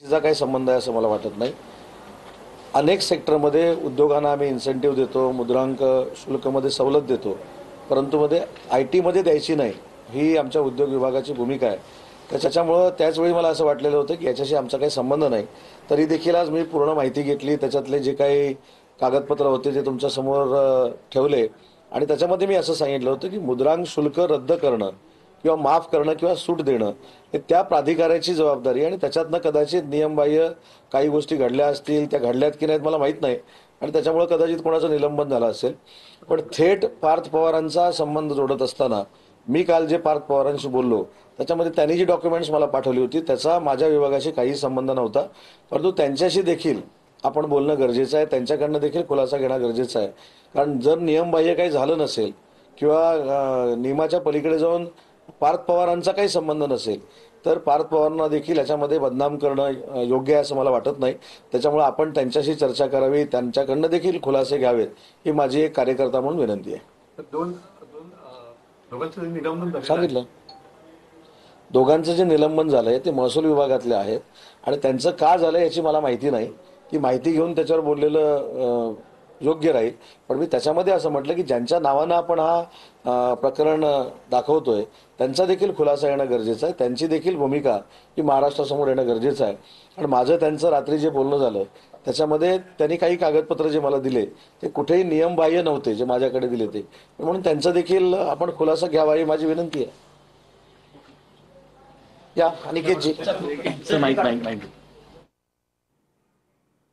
तिचा काही संबंध आहे असं मला वाटत नाही. अनेक सेक्टरमध्ये उद्योगांना आम्ही इन्सेंटिव्ह देतो, मुद्रांक शुल्कमध्ये सवलत देतो, परंतु आय टीमध्ये द्यायची नाही ही आमच्या उद्योग विभागाची भूमिका आहे. त्याच्यामुळं त्याचवेळी मला असं वाटलेलं होतं की याच्याशी आमचा काही संबंध नाही. तरी देखील आज मी पूर्ण माहिती घेतली, त्याच्यातले जे काही कागदपत्र होते ते तुमच्यासमोर ठेवले आणि त्याच्यामध्ये मी असं सांगितलं होतं की मुद्रांक शुल्क रद्द करणं किंवा माफ करणं किंवा सूट देणं हे त्या प्राधिकाऱ्याची जबाबदारी आणि त्याच्यातनं कदाचित नियमबाह्य काही गोष्टी घडल्या असतील, त्या घडल्यात की नाहीत मला माहीत नाही आणि त्याच्यामुळे कदाचित कोणाचं निलंबन झालं असेल. पण थेट पार्थ पवारांचा संबंध जोडत असताना मी काल जे पार्थ पवारांशी बोललो त्याच्यामध्ये त्यांनी जी डॉक्युमेंट्स मला पाठवली होती त्याचा माझ्या विभागाशी काही संबंध नव्हता, परंतु त्यांच्याशी देखील आपण बोलणं गरजेचं आहे, त्यांच्याकडनं देखील खुलासा घेणं गरजेचं आहे. कारण जर नियमबाह्य काही झालं नसेल किंवा नियमाच्या पलीकडे जाऊन पार्थ पवारांचा काही संबंध नसेल तर पार्थ पवारांना देखील याच्यामध्ये बदनाम करणं योग्य आहे असं मला वाटत नाही. त्याच्यामुळे आपण त्यांच्याशी चर्चा करावी, त्यांच्याकडनं देखील खुलासे घ्यावेत ही माझी एक कार्यकर्ता म्हणून विनंती आहे. सांगितलं दोघांचं जे निलंबन झालंय ते महसूल विभागातले आहेत आणि त्यांचं का झालं याची मला माहिती नाही. ती माहिती घेऊन त्याच्यावर बोललेलं योग्य राहील. पण मी त्याच्यामध्ये असं म्हटलं की ज्यांच्या नावानं आपण हा प्रकरण दाखवतोय त्यांचा देखील खुलासा येणं गरजेचं आहे, त्यांची देखील भूमिका ही महाराष्ट्रासमोर येणं गरजेचं आहे. आणि माझं त्यांचं रात्री जे बोलणं झालं त्याच्यामध्ये त्यांनी काही कागदपत्र जे मला दिले ते कुठेही नियमबाह्य नव्हते जे माझ्याकडे दिले ते, म्हणून त्यांचा देखील आपण खुलासा घ्यावा ही माझी विनंती आहे. या अनिकेतजी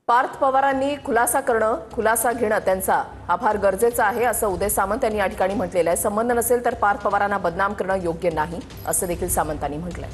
पार्थ पवारांनी खुलासा करणं, खुलासा घेणं त्यांचा हा फार गरजेचा आहे असं उदय सामंत यांनी या ठिकाणी म्हटलेलं आहे. संबंध नसेल तर पार्थ पवारांना बदनाम करणं योग्य नाही असं देखील सामंतांनी म्हटलंय.